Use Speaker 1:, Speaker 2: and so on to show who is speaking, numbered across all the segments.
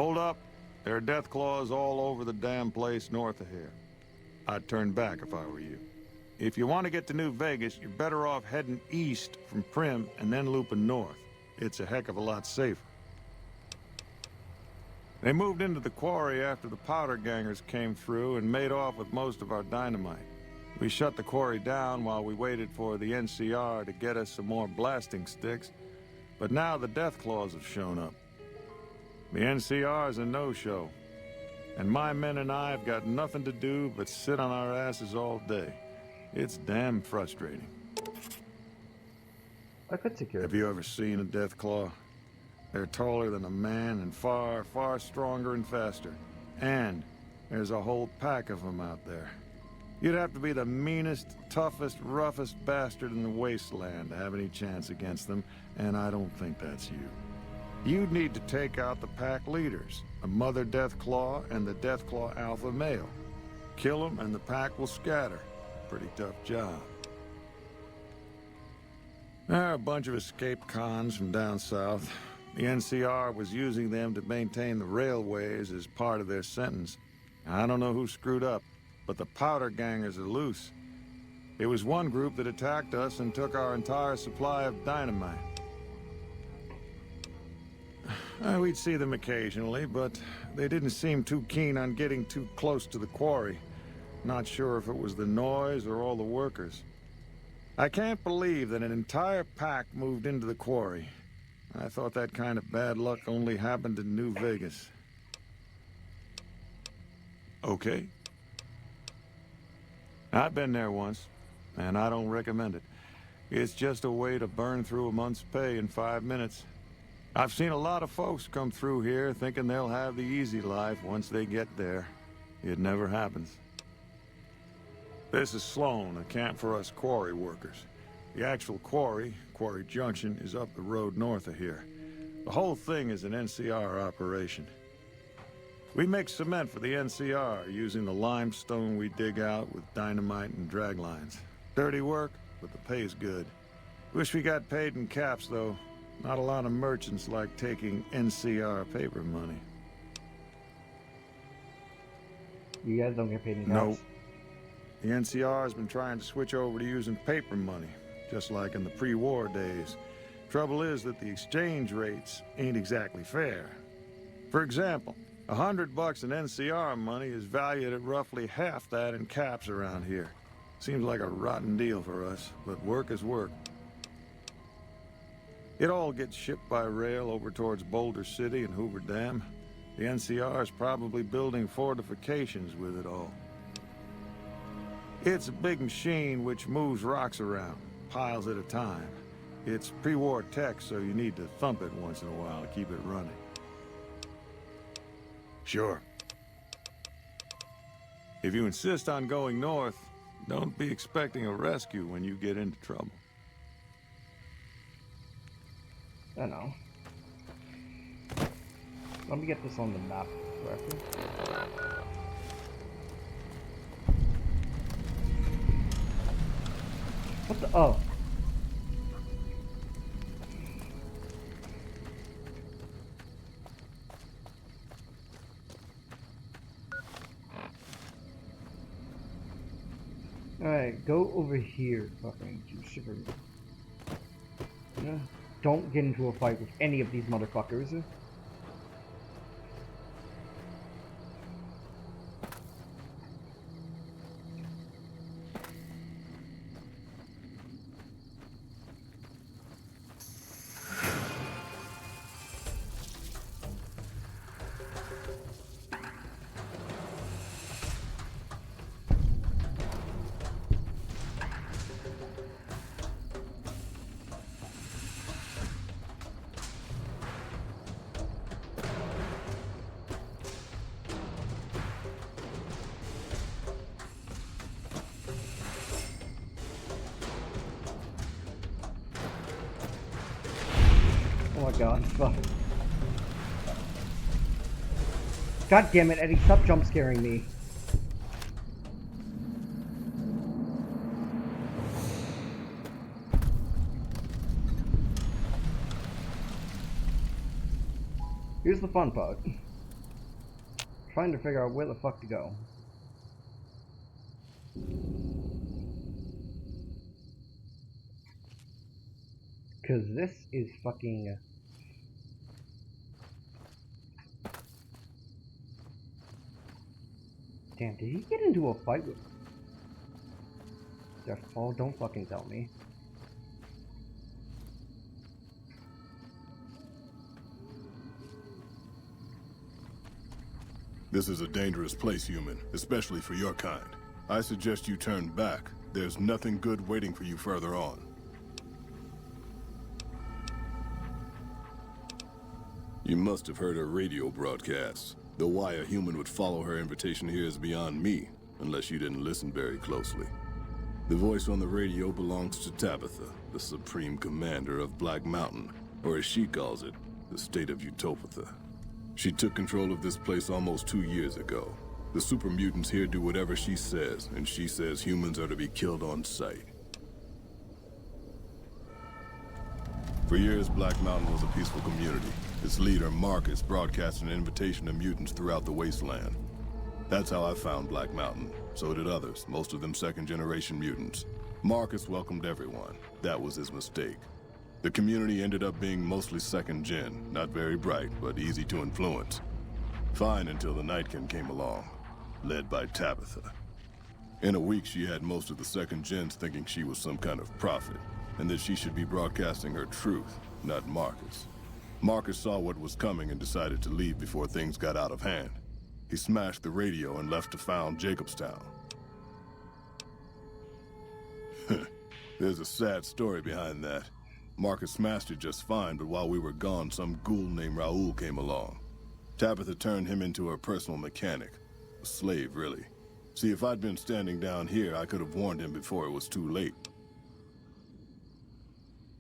Speaker 1: Hold up. There are death claws all over the damn place north of here. I'd turn back if I were you. If you want to get to New Vegas, you're better off heading east from Prim and then looping north. It's a heck of a lot safer. They moved into the quarry after the powder gangers came through and made off with most of our dynamite. We shut the quarry down while we waited for the NCR to get us some more blasting sticks, but now the death claws have shown up. The NCR's a no-show, and my men and I have got nothing to do but sit on our asses all day. It's damn frustrating.
Speaker 2: I could secure it.
Speaker 1: Have you ever seen a death claw? They're taller than a man and far, far stronger and faster. And there's a whole pack of them out there. You'd have to be the meanest, toughest, roughest bastard in the wasteland to have any chance against them, and I don't think that's you. You'd need to take out the pack leaders, the Mother Deathclaw and the Deathclaw Alpha Male. Kill them and the pack will scatter. Pretty tough job. There are a bunch of escaped cons from down south. The NCR was using them to maintain the railways as part of their sentence. I don't know who screwed up, but the powder gangers are loose. It was one group that attacked us and took our entire supply of dynamite. We'd see them occasionally, but they didn't seem too keen on getting too close to the quarry. Not sure if it was the noise or all the workers. I can't believe that an entire pack moved into the quarry. I thought that kind of bad luck only happened in New Vegas. Okay. I've been there once, and I don't recommend it. It's just a way to burn through a month's pay in 5 minutes. I've seen a lot of folks come through here thinking they'll have the easy life once they get there. It never happens. This is Sloan, a camp for us quarry workers. The actual quarry, Quarry Junction, is up the road north of here. The whole thing is an NCR operation. We make cement for the NCR using the limestone we dig out with dynamite and drag lines. Dirty work, but the pay's good. Wish we got paid in caps, though. Not a lot of merchants like taking NCR paper money.
Speaker 2: You guys don't get paid in caps?
Speaker 1: Nope. The NCR has been trying to switch over to using paper money, just like in the pre-war days. Trouble is that the exchange rates ain't exactly fair. For example, $100 in NCR money is valued at roughly half that in caps around here. Seems like a rotten deal for us, but work is work. It all gets shipped by rail over towards Boulder City and Hoover Dam. The NCR is probably building fortifications with it all. It's a big machine which moves rocks around, piles at a time. It's pre-war tech, so you need to thump it once in a while to keep it running. Sure. If you insist on going north, don't be expecting a rescue when you get into trouble.
Speaker 2: I know. Let me get this on the map correctly. What the? Oh. Alright, go over here, fucking you shiver. Yeah. Don't get into a fight with any of these motherfuckers. Oh my god, fuck. God damn it, Eddie, stop jump scaring me. Here's the fun part. trying to figure out where the fuck to go. Cause this is fucking... Damn, did he get into a fight with... Jeff Paul? Don't fucking tell me.
Speaker 3: This is a dangerous place, human, especially for your kind. I suggest you turn back. There's nothing good waiting for you further on. You must have heard her radio broadcasts. Though why a human would follow her invitation here is beyond me, unless you didn't listen very closely. The voice on the radio belongs to Tabitha, the supreme commander of Black Mountain, or as she calls it, the state of Utopia. She took control of this place almost 2 years ago. The super mutants here do whatever she says, and she says humans are to be killed on sight. For years, Black Mountain was a peaceful community. Its leader, Marcus, broadcast an invitation to mutants throughout the wasteland. That's how I found Black Mountain. So did others, most of them second-generation mutants. Marcus welcomed everyone. That was his mistake. The community ended up being mostly second-gen, not very bright, but easy to influence. Fine until the Nightkin came along, led by Tabitha. In a week, she had most of the second-gens thinking she was some kind of prophet, and that she should be broadcasting her truth, not Marcus. Marcus saw what was coming and decided to leave before things got out of hand. He smashed the radio and left to found Jacobstown. There's a sad story behind that. Marcus smashed it just fine, but while we were gone, some ghoul named Raoul came along. Tabitha turned him into her personal mechanic. A slave, really. See, if I'd been standing down here, I could have warned him before it was too late.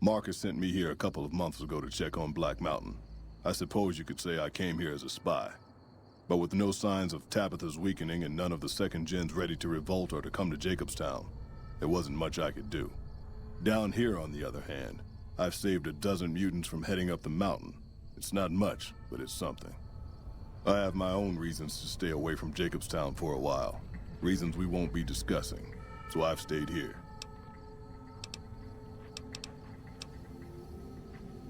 Speaker 3: Marcus sent me here a couple of months ago to check on Black Mountain. I suppose you could say I came here as a spy. But with no signs of Tabitha's weakening and none of the second gens ready to revolt or to come to Jacobstown, there wasn't much I could do. Down here, on the other hand, I've saved a dozen mutants from heading up the mountain. It's not much, but it's something. I have my own reasons to stay away from Jacobstown for a while. Reasons we won't be discussing, so I've stayed here.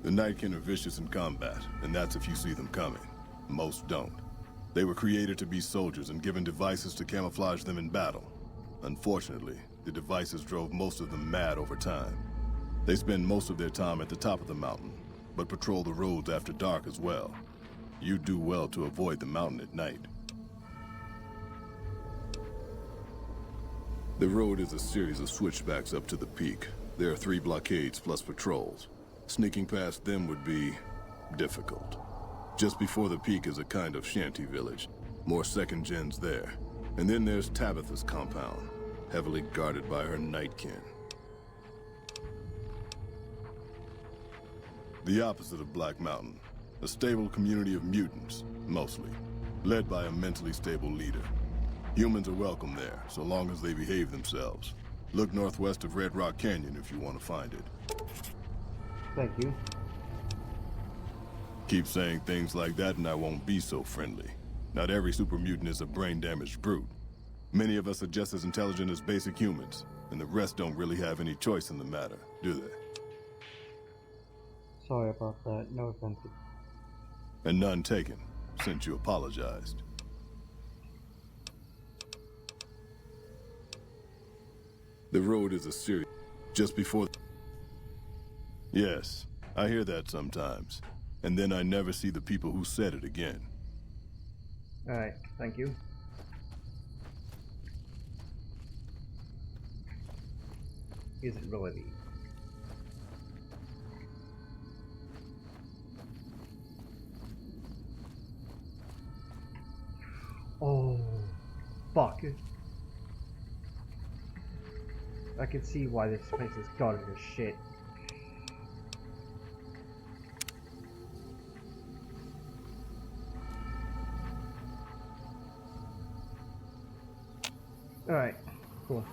Speaker 3: The Nightkin are vicious in combat, and that's if you see them coming. Most don't. They were created to be soldiers and given devices to camouflage them in battle. Unfortunately, the devices drove most of them mad over time. They spend most of their time at the top of the mountain, but patrol the roads after dark as well. You do well to avoid the mountain at night. The road is a series of switchbacks up to the peak. There are 3 blockades plus patrols. Sneaking past them would be difficult. Just before the peak is a kind of shanty village. More second gens there. And then there's Tabitha's compound, heavily guarded by her Nightkin. The opposite of Black Mountain. A stable community of mutants, mostly. Led by a mentally stable leader. Humans are welcome there, so long as they behave themselves. Look northwest of Red Rock Canyon if you want to find it.
Speaker 2: Thank you.
Speaker 3: Keep saying things like that and I won't be so friendly. Not every super mutant is a brain-damaged brute. Many of us are just as intelligent as basic humans, and the rest don't really have any choice in the matter, do they?
Speaker 2: Sorry about that, no offense.
Speaker 3: And none taken, since you apologized. The road is a series just before... Yes, I hear that sometimes. And then I never see the people who said it again.
Speaker 2: Alright, thank you. Is it really? Oh, fuck. I can see why this place is guarded as shit. Alright, cool.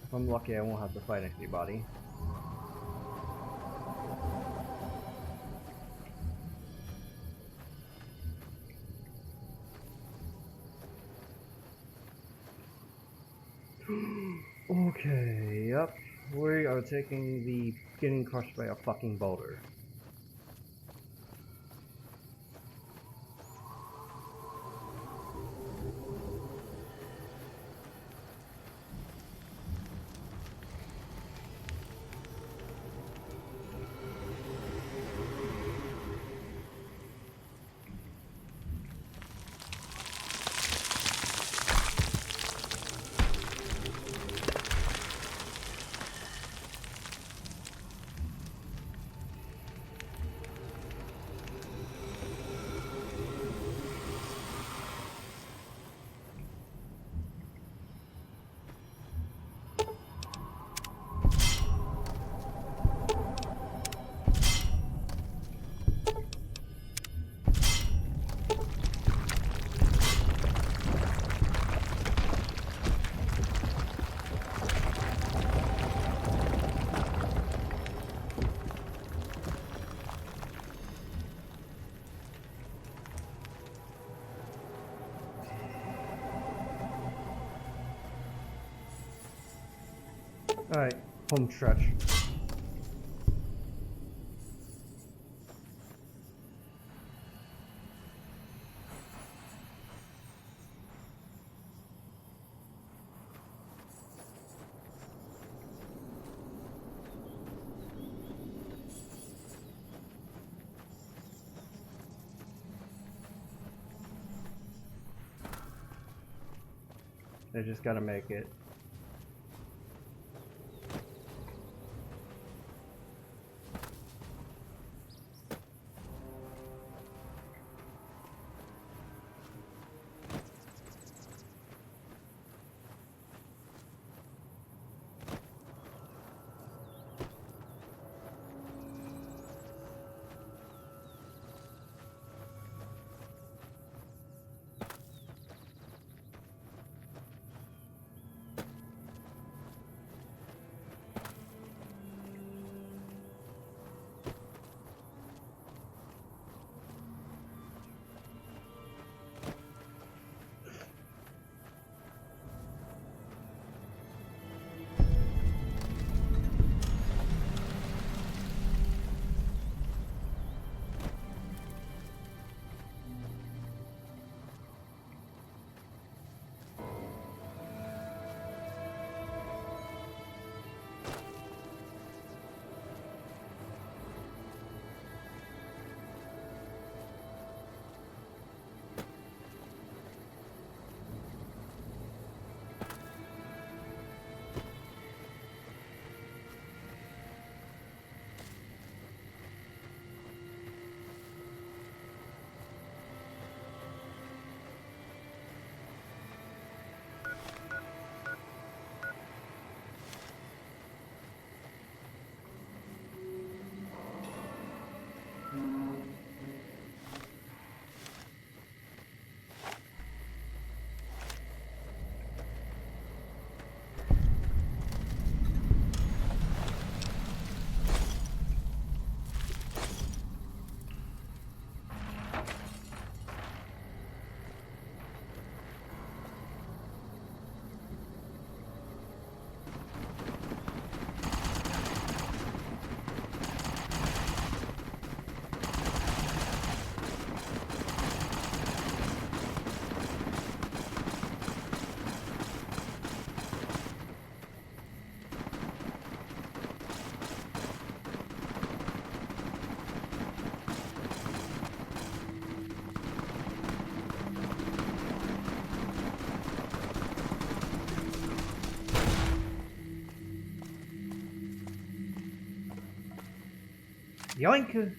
Speaker 2: If I'm lucky, I won't have to fight anybody. Okay, yep. We are taking the getting crushed by a fucking boulder. Alright, home stretch. They just gotta make it. Yoink!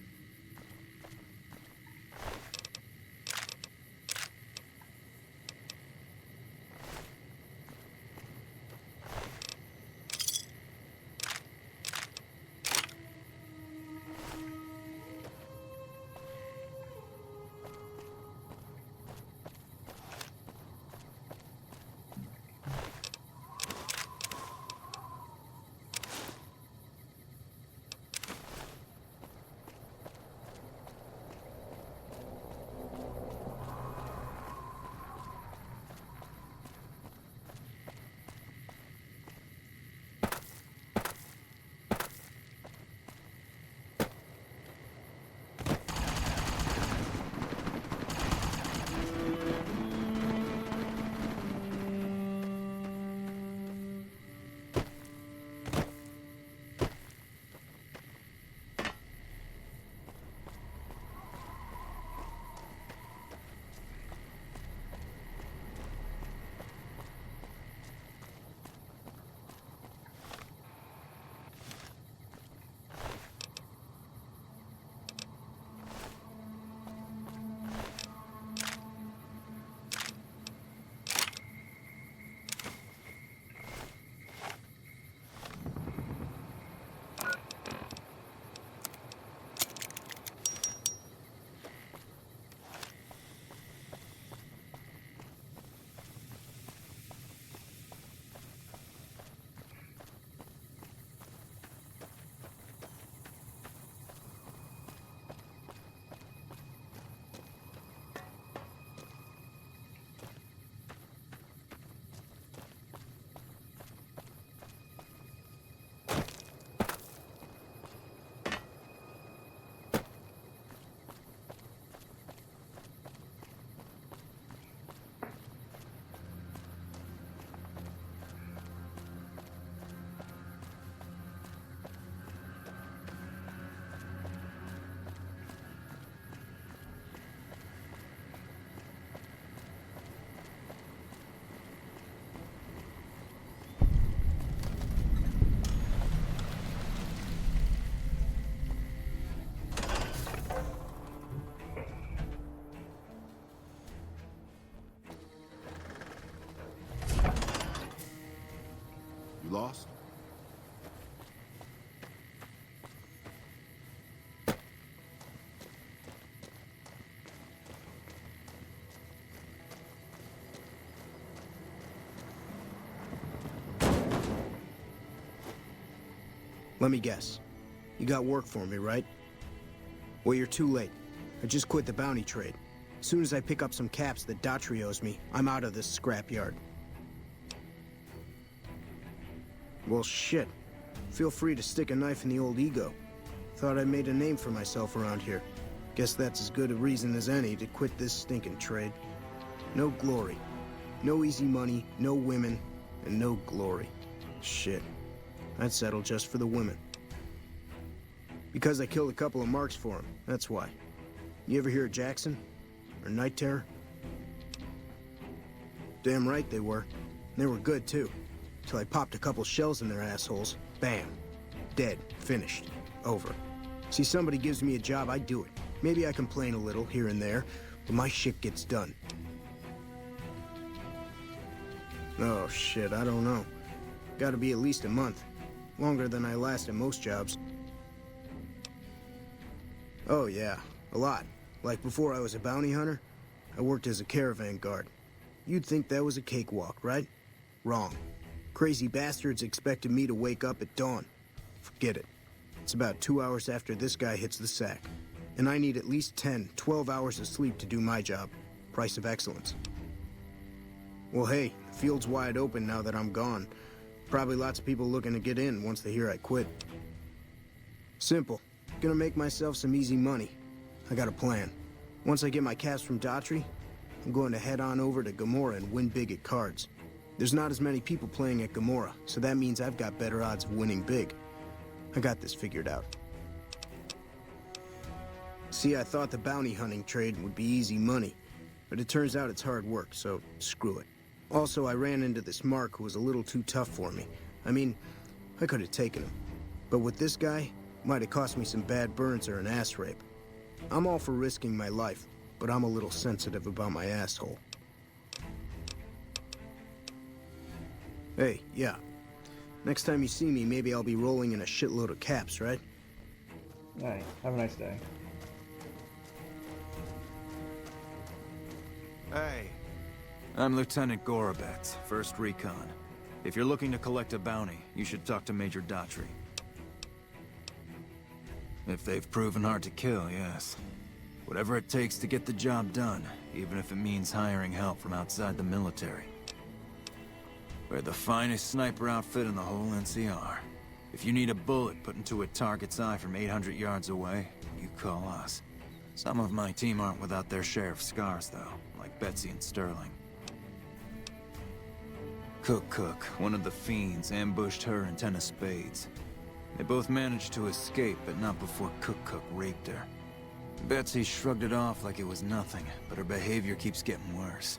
Speaker 4: Let me guess. You got work for me, right? Well, you're too late. I just quit the bounty trade. As soon as I pick up some caps that Daughtry owes me, I'm out of this scrapyard. Well, shit. Feel free to stick a knife in the old ego. Thought I made a name for myself around here. Guess that's as good a reason as any to quit this stinking trade. No glory. No easy money, no women, and no glory. Shit. I'd settle just for the women. Because I killed a couple of marks for him, that's why. You ever hear of Jackson? Or Night Terror? Damn right they were. They were good, too. Till I popped a couple shells in their assholes. Bam. Dead. Finished. Over. See, somebody gives me a job, I do it. Maybe I complain a little here and there, but my shit gets done. Oh, shit, I don't know. Gotta be at least a month. Longer than I last at most jobs. Oh, yeah. A lot. Like before I was a bounty hunter, I worked as a caravan guard. You'd think that was a cakewalk, right? Wrong. Crazy bastards expected me to wake up at dawn. Forget it. It's about 2 hours after this guy hits the sack. And I need at least 10, 12 hours of sleep to do my job. Price of excellence. Well, hey, the field's wide open now that I'm gone. Probably lots of people looking to get in once they hear I quit. Simple. Gonna make myself some easy money. I got a plan. Once I get my caps from Daughtry, I'm going to head on over to Gomorrah and win big at cards. There's not as many people playing at Gomorrah, so that means I've got better odds of winning big. I got this figured out. See, I thought the bounty hunting trade would be easy money, but it turns out it's hard work, so screw it. Also, I ran into this Mark who was a little too tough for me. I mean, I could have taken him. But with this guy, might have cost me some bad burns or an ass rape. I'm all for risking my life, but I'm a little sensitive about my asshole. Hey, yeah. Next time you see me, maybe I'll be rolling in a shitload of caps, right?
Speaker 2: Alright, have a nice day.
Speaker 5: Hey, I'm Lieutenant Gorobets, 1st Recon. If you're looking to collect a bounty, you should talk to Major Daughtry. If they've proven hard to kill, yes. Whatever it takes to get the job done, even if it means hiring help from outside the military. We're the finest sniper outfit in the whole NCR. If you need a bullet put into a target's eye from 800 yards away, you call us. Some of my team aren't without their share of scars, though, like Betsy and Sterling. Cook, one of the fiends, ambushed her and 10 of spades. They both managed to escape, but not before Cook raped her. Betsy shrugged it off like it was nothing, but her behavior keeps getting worse.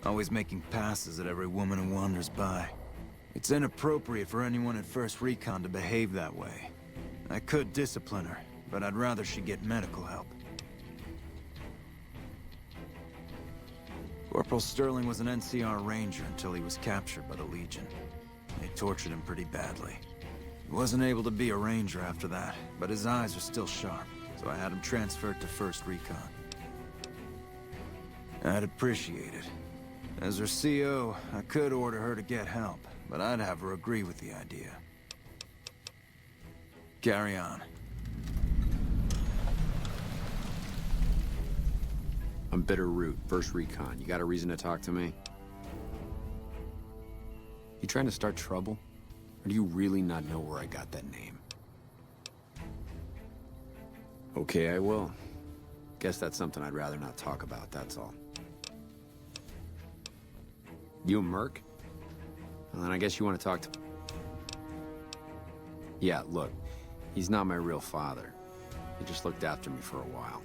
Speaker 5: Always making passes at every woman who wanders by. It's inappropriate for anyone at 1st Recon to behave that way. I could discipline her, but I'd rather she get medical help. Corporal Sterling was an NCR Ranger until he was captured by the Legion. They tortured him pretty badly. He wasn't able to be a Ranger after that, but his eyes are still sharp, so I had him transferred to 1st Recon. I'd appreciate it. As her CO, I could order her to get help, but I'd have her agree with the idea. Carry on.
Speaker 6: I'm Bitter Root, 1st Recon. You got a reason to talk to me? You trying to start trouble? Or do you really not know where I got that name? Okay, I will. Guess that's something I'd rather not talk about, that's all. You a merc? Well, then I guess you want to talk to... Yeah, look. He's not my real father. He just looked after me for a while.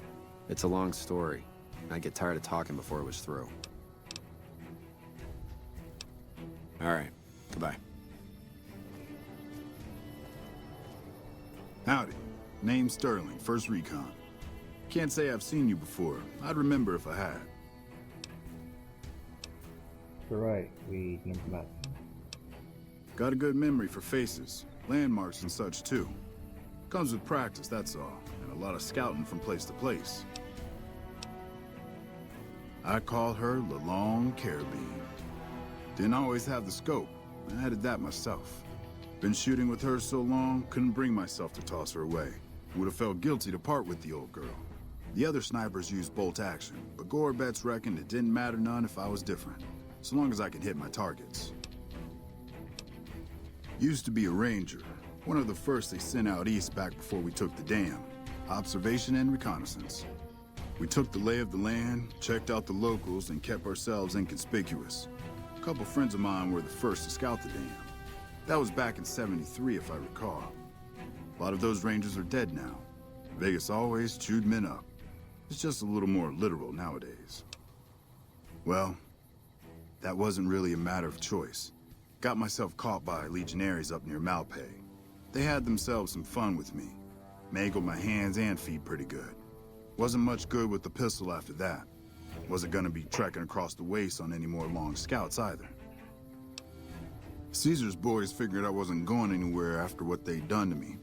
Speaker 6: It's a long story. I'd get tired of talking before it was through. All right. Goodbye.
Speaker 7: Howdy. Name's Sterling, 1st Recon. Can't say I've seen you before. I'd remember if I had.
Speaker 2: You're right, we never met.
Speaker 7: Got a good memory for faces, landmarks and such too. Comes with practice, that's all, and a lot of scouting from place to place. I call her the Long Carabine. Didn't always have the scope. I added that myself. Been shooting with her so long, couldn't bring myself to toss her away. Would have felt guilty to part with the old girl. The other snipers used bolt action, but Gore bets reckoned it didn't matter none if I was different, so long as I could hit my targets. Used to be a ranger, one of the first they sent out east back before we took the dam. Observation and reconnaissance. We took the lay of the land, checked out the locals, and kept ourselves inconspicuous. A couple friends of mine were the first to scout the dam. That was back in '73, if I recall. A lot of those rangers are dead now. Vegas always chewed men up. It's just a little more literal nowadays. Well, that wasn't really a matter of choice. Got myself caught by legionaries up near Malpay. They had themselves some fun with me. Mangled my hands and feet pretty good. Wasn't much good with the pistol after that. Wasn't gonna be trekking across the waste on any more long scouts either. Caesar's boys figured I wasn't going anywhere after what they'd done to me,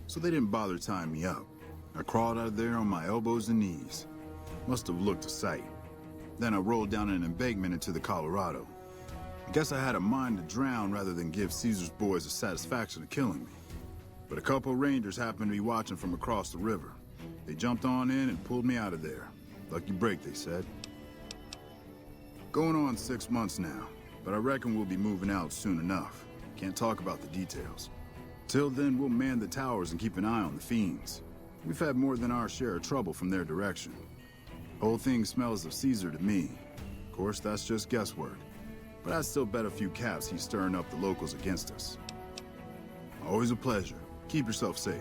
Speaker 7: so they didn't bother tying me up. I crawled out of there on my elbows and knees. Must have looked a sight. Then I rolled down an embankment into the Colorado. I guess I had a mind to drown rather than give Caesar's boys the satisfaction of killing me. But a couple rangers happened to be watching from across the river. They jumped on in and pulled me out of there. Lucky break, they said. Going on 6 months now, but I reckon we'll be moving out soon enough. Can't talk about the details. Till then, we'll man the towers and keep an eye on the fiends. We've had more than our share of trouble from their direction. Whole thing smells of Caesar to me. Of course, that's just guesswork. But I'd still bet a few caps he's stirring up the locals against us. Always a pleasure. Keep yourself safe.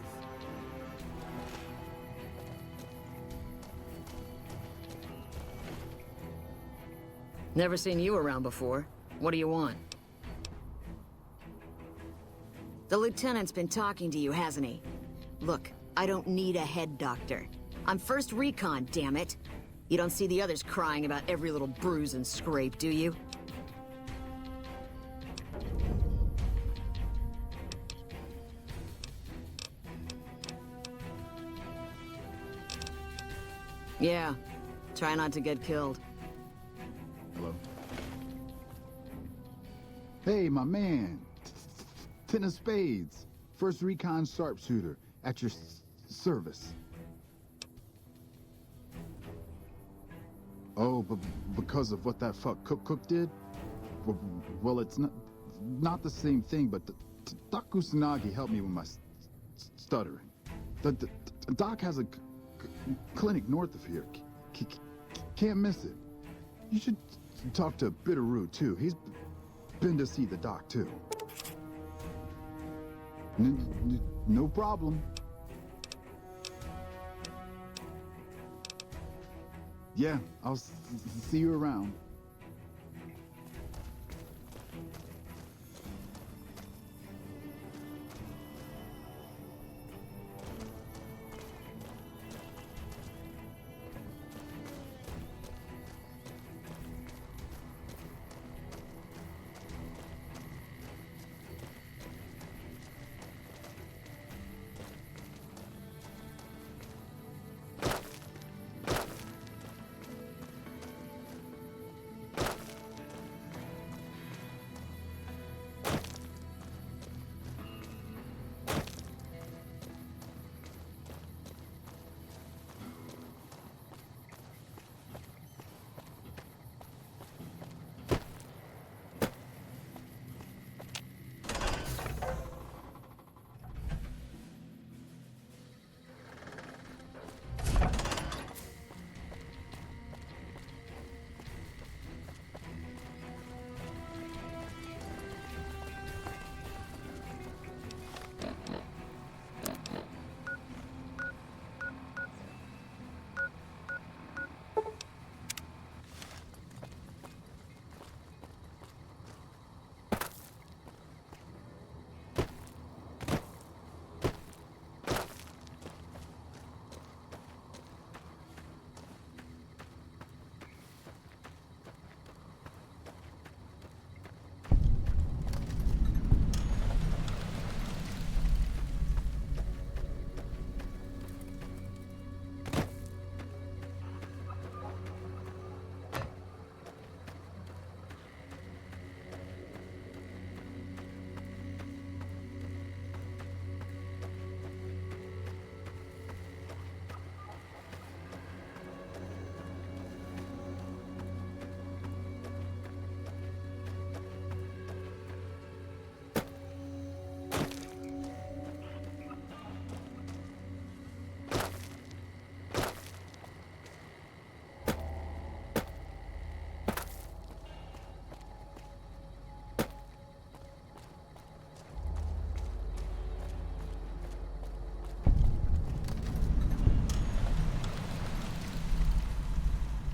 Speaker 8: Never seen you around before. What do you want? The lieutenant's been talking to you, hasn't he? Look, I don't need a head doctor. I'm first recon, damn it. You don't see the others crying about every little bruise and scrape, do you? Yeah. Try not to get killed.
Speaker 7: Hello? Hey, my man. Ten of spades. First recon sharpshooter. At your service. Oh, but because of what that fuck Cook did? Well, it's not the same thing, but Doc Kusanagi helped me with my stuttering. The Doc has a clinic north of here. Can't miss it. You should talk to Bitterroot, too. He's been to see the Doc, too. No problem. Yeah, I'll see you around.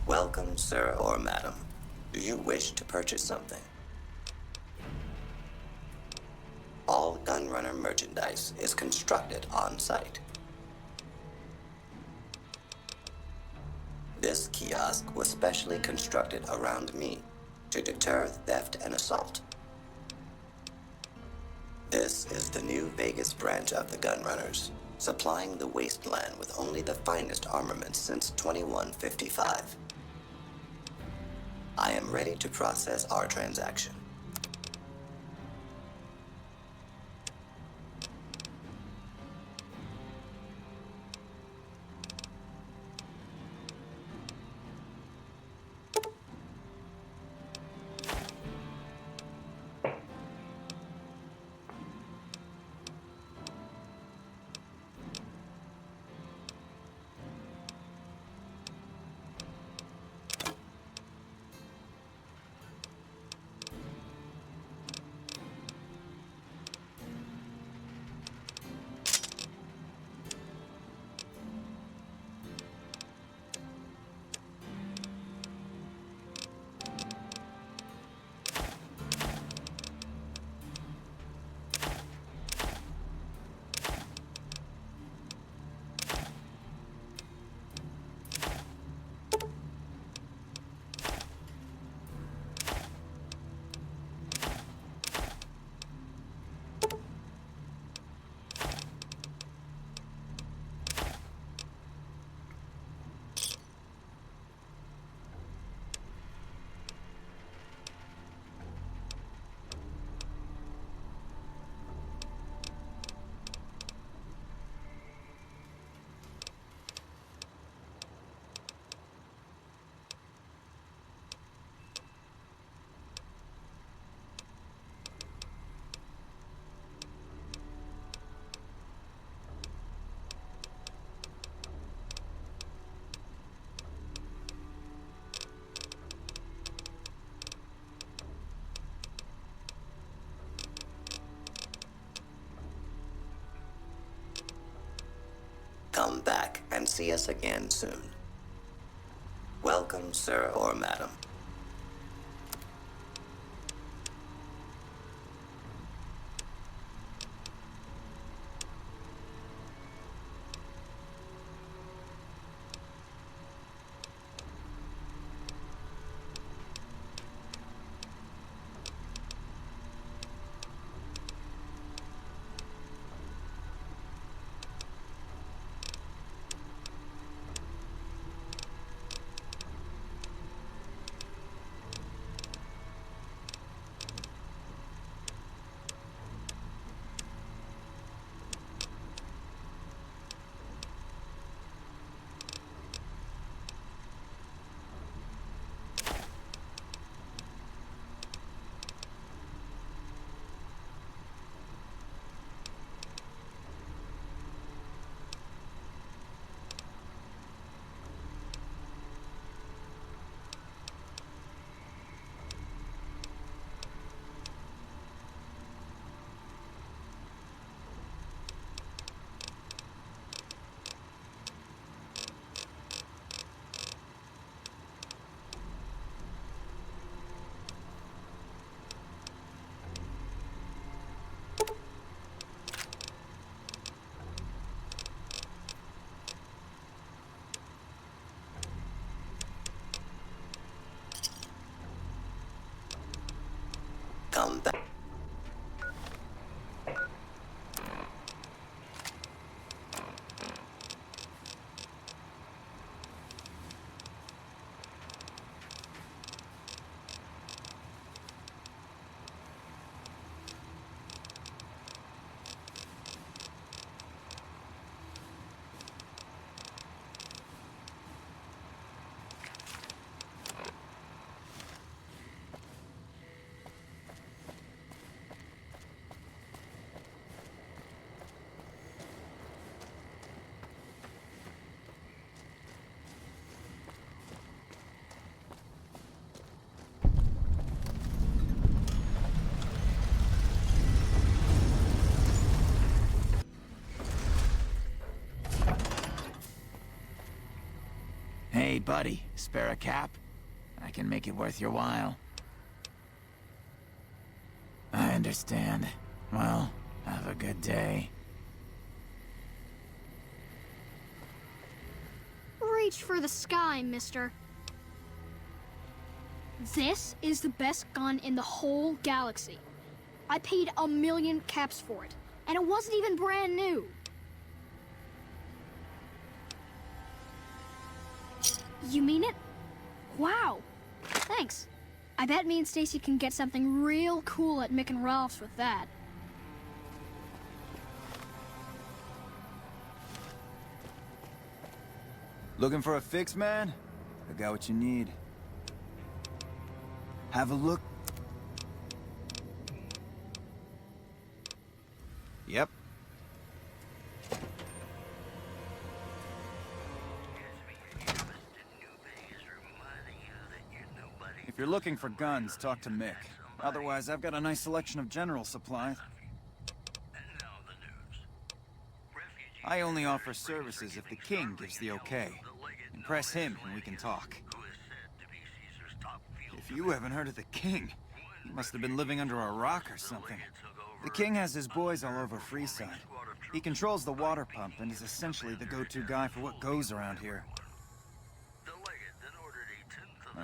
Speaker 9: Welcome, sir or madam. Do you wish to purchase something? All Gunrunner merchandise is constructed on site. This kiosk was specially constructed around me to deter theft and assault. This is the new Vegas branch of the Gunrunners, supplying the wasteland with only the finest armaments since 2155. I am ready to process our transaction. Come back and see us again soon. Welcome, sir or madam.
Speaker 5: buddy, spare a cap? I can make it worth your while. I understand. Well, have a good day.
Speaker 10: Reach for the sky, mister. This is the best gun in the whole galaxy. I paid 1,000,000 caps for it, and it wasn't even brand new. You mean it? Wow. Thanks. I bet me and Stacy can get something real cool at Mick and Ralph's with that.
Speaker 5: Looking for a fix, man? I got what you need. Have a look. Yep. If you're looking for guns, talk to Mick. Otherwise, I've got a nice selection of general supplies. I only offer services if the king gives the okay. Impress him and we can talk. If you haven't heard of the king, you must have been living under a rock or something. The king has his boys all over Freeside. He controls the water pump and is essentially the go-to guy for what goes around here.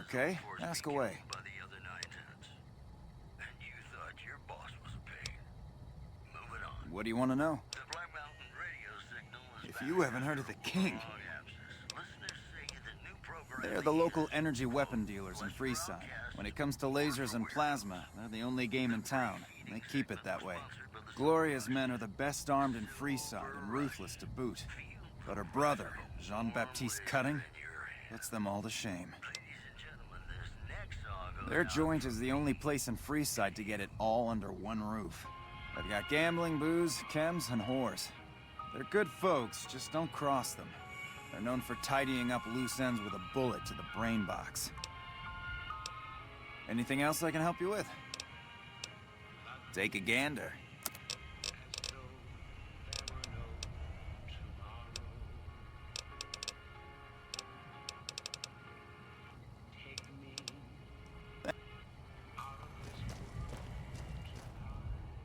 Speaker 5: Okay, ask away. What do you want to know? If you haven't heard of the king, they're the local energy weapon dealers in Freeside. When it comes to lasers and plasma, they're the only game in town. And they keep it that way. Gloria's men are the best armed in Freeside and ruthless to boot. But her brother, Jean-Baptiste Cutting, puts them all to shame. Their joint is the only place in Freeside to get it all under one roof. They've got gambling, booze, chems, and whores. They're good folks, just don't cross them. They're known for tidying up loose ends with a bullet to the brain box. Anything else I can help you with? Take a gander.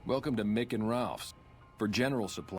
Speaker 11: Welcome to Mick and Ralph's for general supply.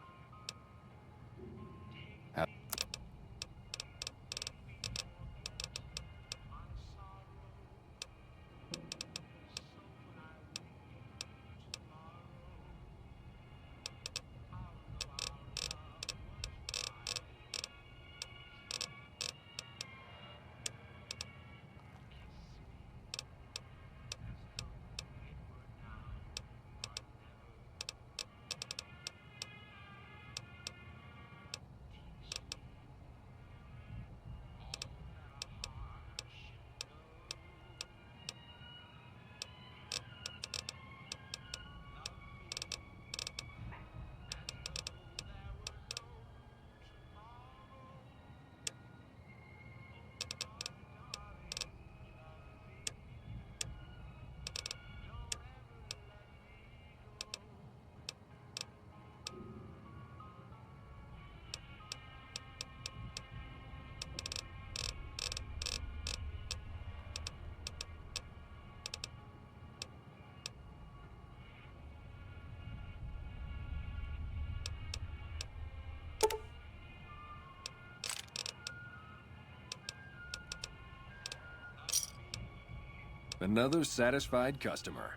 Speaker 11: Another satisfied customer.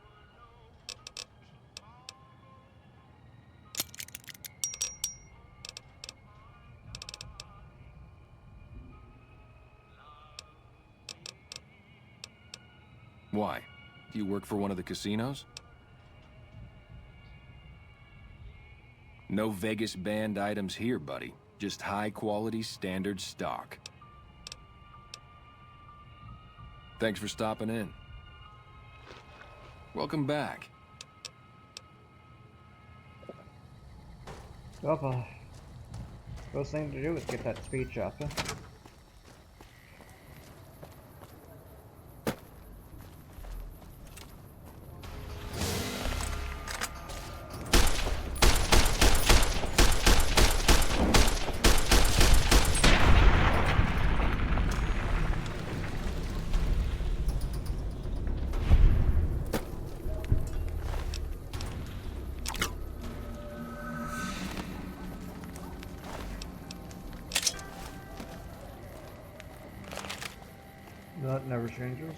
Speaker 11: Why? Do you work for one of the casinos? No Vegas banned items here, buddy. Just high-quality, standard stock. Thanks for stopping in. Welcome back.
Speaker 2: Well, first thing to do is get that speed chopper. That never changes.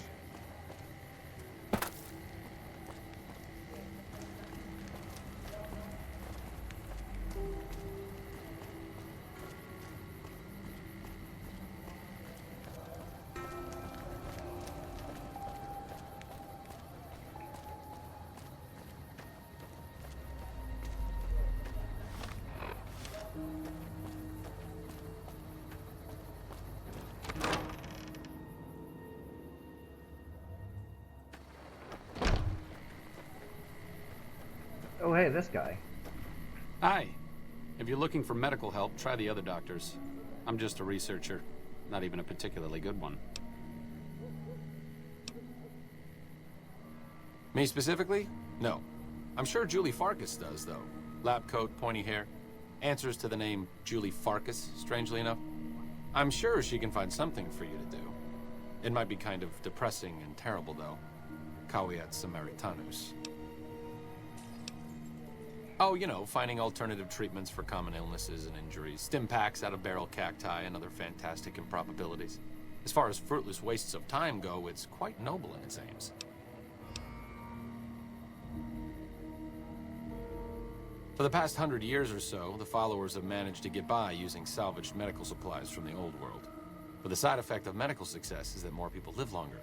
Speaker 2: Oh, hey, this guy.
Speaker 12: Hi. If you're looking for medical help, try the other doctors. I'm just a researcher, not even a particularly good one.
Speaker 11: Me specifically? No. I'm sure Julie Farkas does, though. Lab coat, pointy hair. Answers to the name Julie Farkas, strangely enough. I'm sure she can find something for you to do. It might be kind of depressing and terrible, though. Caveat Samaritanus. Oh, you know, finding alternative treatments for common illnesses and injuries, stim packs out of barrel cacti, and other fantastic improbabilities. As far as fruitless wastes of time go, it's quite noble in its aims. For the past 100 years or so, the followers have managed to get by using salvaged medical supplies from the old world. But the side effect of medical success is that more people live longer.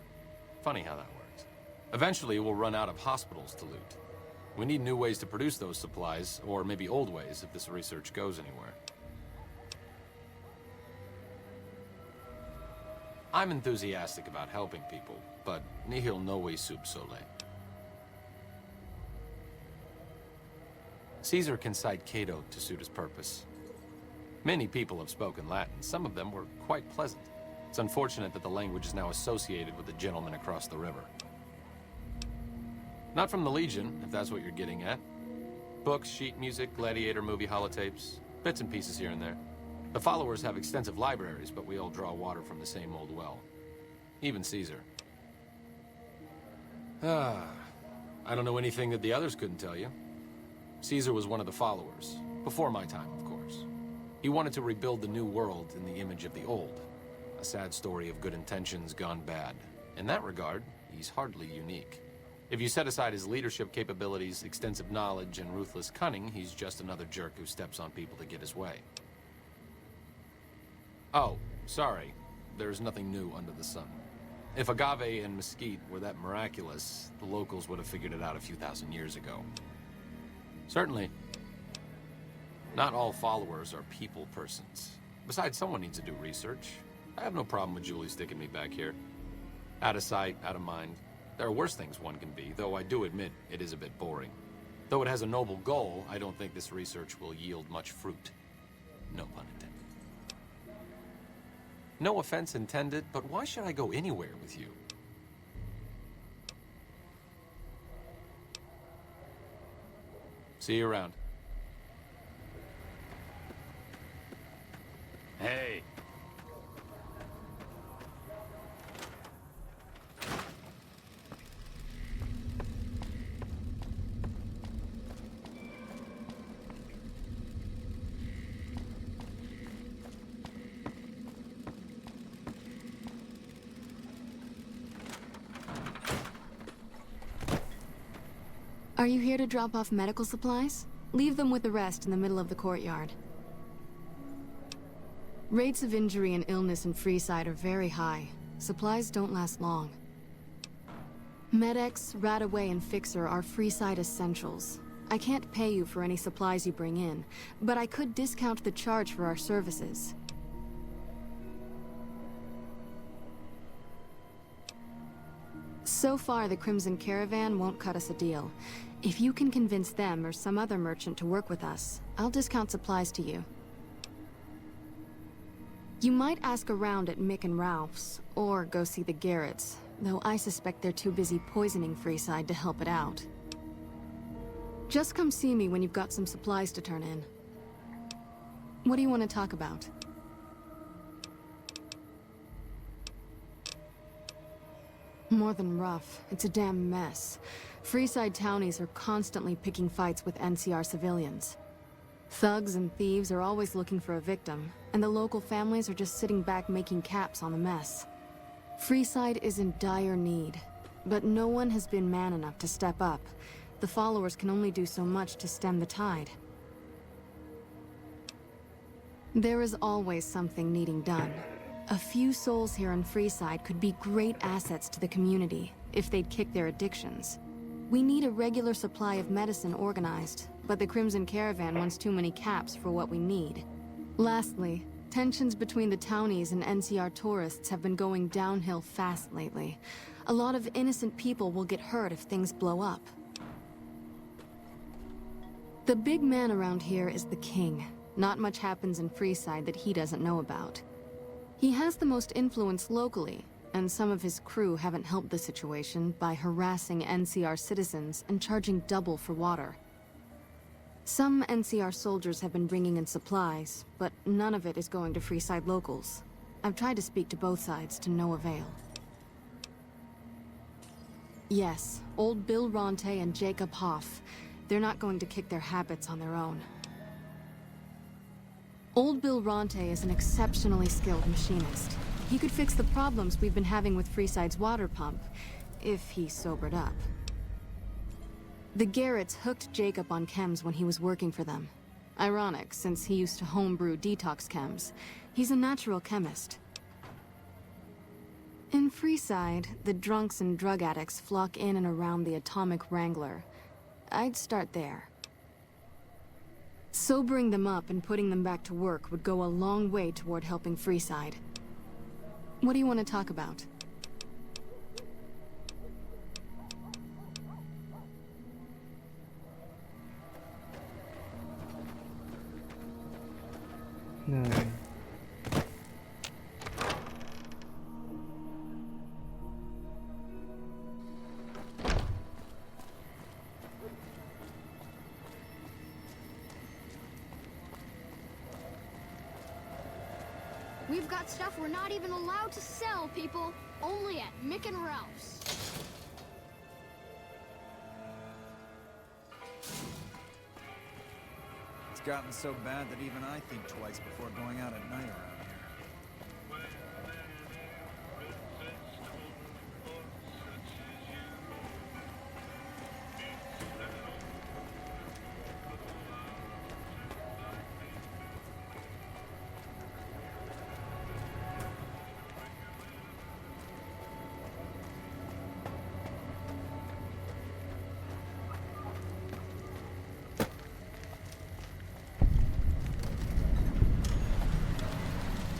Speaker 11: Funny how that works. Eventually, we'll run out of hospitals to loot. We need new ways to produce those supplies, or maybe old ways if this research goes anywhere. I'm enthusiastic about helping people, but nihil novi sub sole. Caesar can cite Cato to suit his purpose. Many people have spoken Latin. Some of them were quite pleasant. It's unfortunate that the language is now associated with the gentleman across the river. Not from the Legion, if that's what you're getting at. Books, sheet music, gladiator movie holotapes, bits and pieces here and there. The followers have extensive libraries, but we all draw water from the same old well. Even Caesar. I don't know anything that the others couldn't tell you. Caesar was one of the followers, before my time, of course. He wanted to rebuild the new world in the image of the old. A sad story of good intentions gone bad. In that regard, he's hardly unique. If you set aside his leadership capabilities, extensive knowledge, and ruthless cunning, he's just another jerk who steps on people to get his way. Oh, sorry. There's nothing new under the sun. If agave and mesquite were that miraculous, the locals would have figured it out a few thousand years ago. Certainly. Not all followers are people persons. Besides, someone needs to do research. I have no problem with Julie sticking me back here. Out of sight, out of mind. There are worse things one can be, though I do admit it is a bit boring. Though it has a noble goal, I don't think this research will yield much fruit. No pun intended. No offense intended, but why should I go anywhere with you? See you around. Hey.
Speaker 13: Are you here to drop off medical supplies? Leave them with the rest in the middle of the courtyard. Rates of injury and illness in Freeside are very high. Supplies don't last long. Med-X, Radaway, and Fixer are Freeside essentials. I can't pay you for any supplies you bring in, but I could discount the charge for our services. So far, the Crimson Caravan won't cut us a deal. If you can convince them or some other merchant to work with us, I'll discount supplies to you. You might ask around at Mick and Ralph's, or go see the Garretts, though I suspect they're too busy poisoning Freeside to help it out. Just come see me when you've got some supplies to turn in. What do you want to talk about? More than rough. It's a damn mess. Freeside townies are constantly picking fights with NCR civilians. Thugs and thieves are always looking for a victim, and the local families are just sitting back making caps on the mess. Freeside is in dire need, but no one has been man enough to step up. The followers can only do so much to stem the tide. There is always something needing done. A few souls here in Freeside could be great assets to the community if they'd kick their addictions. We need a regular supply of medicine organized, but the Crimson Caravan wants too many caps for what we need. Lastly, tensions between the townies and NCR tourists have been going downhill fast lately. A lot of innocent people will get hurt if things blow up. The big man around here is the king. Not much happens in Freeside that he doesn't know about. He has the most influence locally, and some of his crew haven't helped the situation by harassing NCR citizens and charging double for water. Some NCR soldiers have been bringing in supplies, but none of it is going to Freeside locals. I've tried to speak to both sides to no avail. Yes, old Bill Ronte and Jacob Hoff. They're not going to kick their habits on their own. Old Bill Ronte is an exceptionally skilled machinist. He could fix the problems we've been having with Freeside's water pump, if he sobered up. The Garretts hooked Jacob on chems when he was working for them. Ironic, since he used to homebrew detox chems. He's a natural chemist. In Freeside, the drunks and drug addicts flock in and around the Atomic Wrangler. I'd start there. Sobering them up and putting them back to work would go a long way toward helping Freeside. What do you want to talk about?
Speaker 2: No.
Speaker 10: We've got stuff we're not even allowed to sell, people. Only at Mick and Ralph's.
Speaker 5: It's gotten so bad that even I think twice before going out at night around here.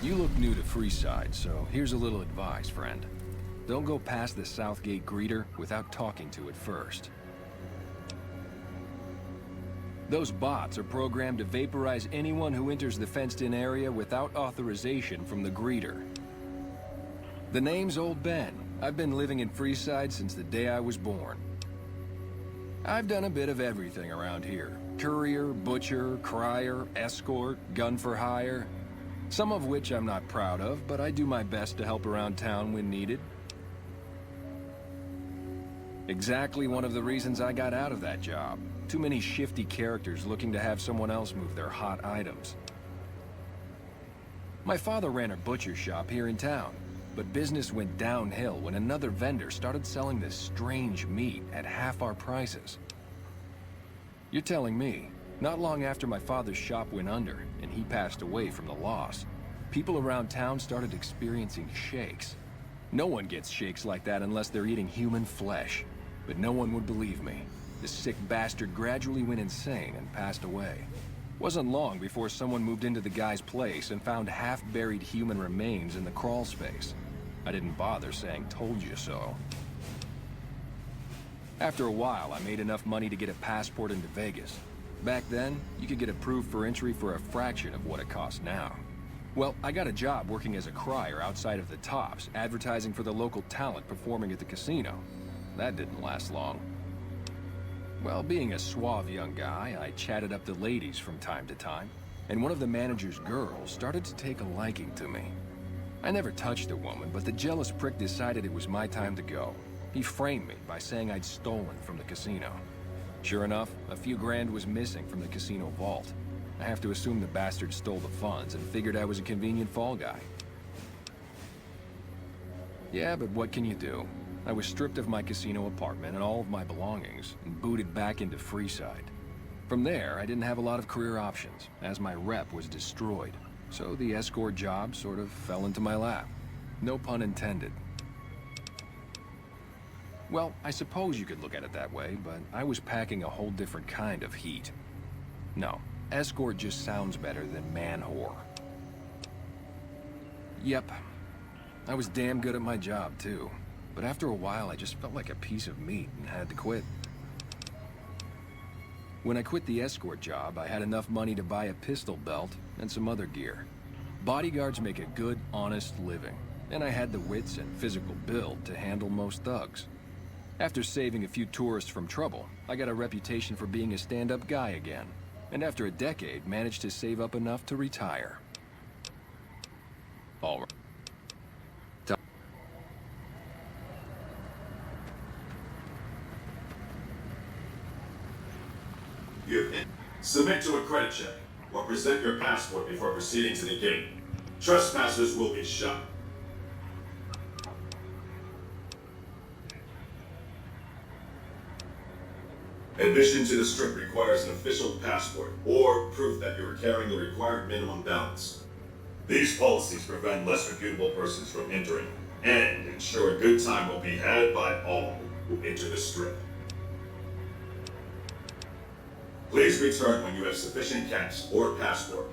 Speaker 14: You look new to Freeside, so here's a little advice, friend. Don't go past the Southgate greeter without talking to it first. Those bots are programmed to vaporize anyone who enters the fenced-in area without authorization from the greeter. The name's Old Ben. I've been living in Freeside since the day I was born. I've done a bit of everything around here. Courier, butcher, crier, escort, gun for hire. Some of which I'm not proud of, but I do my best to help around town when needed. Exactly one of the reasons I got out of that job. Too many shifty characters looking to have someone else move their hot items. My father ran a butcher shop here in town, but business went downhill when another vendor started selling this strange meat at half our prices. You're telling me, not long after my father's shop went under and he passed away from the loss, people around town started experiencing shakes. No one gets shakes like that unless they're eating human flesh. But no one would believe me. The sick bastard gradually went insane and passed away. Wasn't long before someone moved into the guy's place and found half-buried human remains in the crawl space. I didn't bother saying "told you so." After a while, I made enough money to get a passport into Vegas. Back then, you could get approved for entry for a fraction of what it costs now. Well, I got a job working as a crier outside of the Tops, advertising for the local talent performing at the casino. That didn't last long. Well, being a suave young guy, I chatted up the ladies from time to time, and one of the manager's girls started to take a liking to me. I never touched a woman, but the jealous prick decided it was my time to go. He framed me by saying I'd stolen from the casino. Sure enough, a few grand was missing from the casino vault. I have to assume the bastard stole the funds and figured I was a convenient fall guy. Yeah, but what can you do? I was stripped of my casino apartment and all of my belongings, and booted back into Freeside. From there, I didn't have a lot of career options, as my rep was destroyed. So the escort job sort of fell into my lap. No pun intended. Well, I suppose you could look at it that way, but I was packing a whole different kind of heat. No, escort just sounds better than man-whore. Yep, I was damn good at my job, too. But after a while, I just felt like a piece of meat and had to quit. When I quit the escort job, I had enough money to buy a pistol belt and some other gear. Bodyguards make a good, honest living, and I had the wits and physical build to handle most thugs. After saving a few tourists from trouble, I got a reputation for being a stand-up guy again, and after a decade, managed to save up enough to retire. All right.
Speaker 15: Submit to a credit check, or present your passport before proceeding to the gate. Trespassers will be shot. Admission to the Strip requires an official passport, or proof that you are carrying the required minimum balance. These policies prevent less reputable persons from entering, and ensure a good time will be had by all who enter the Strip. Please return when you have sufficient cash or passport.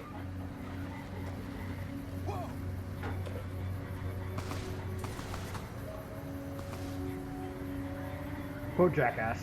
Speaker 2: Poor jackass.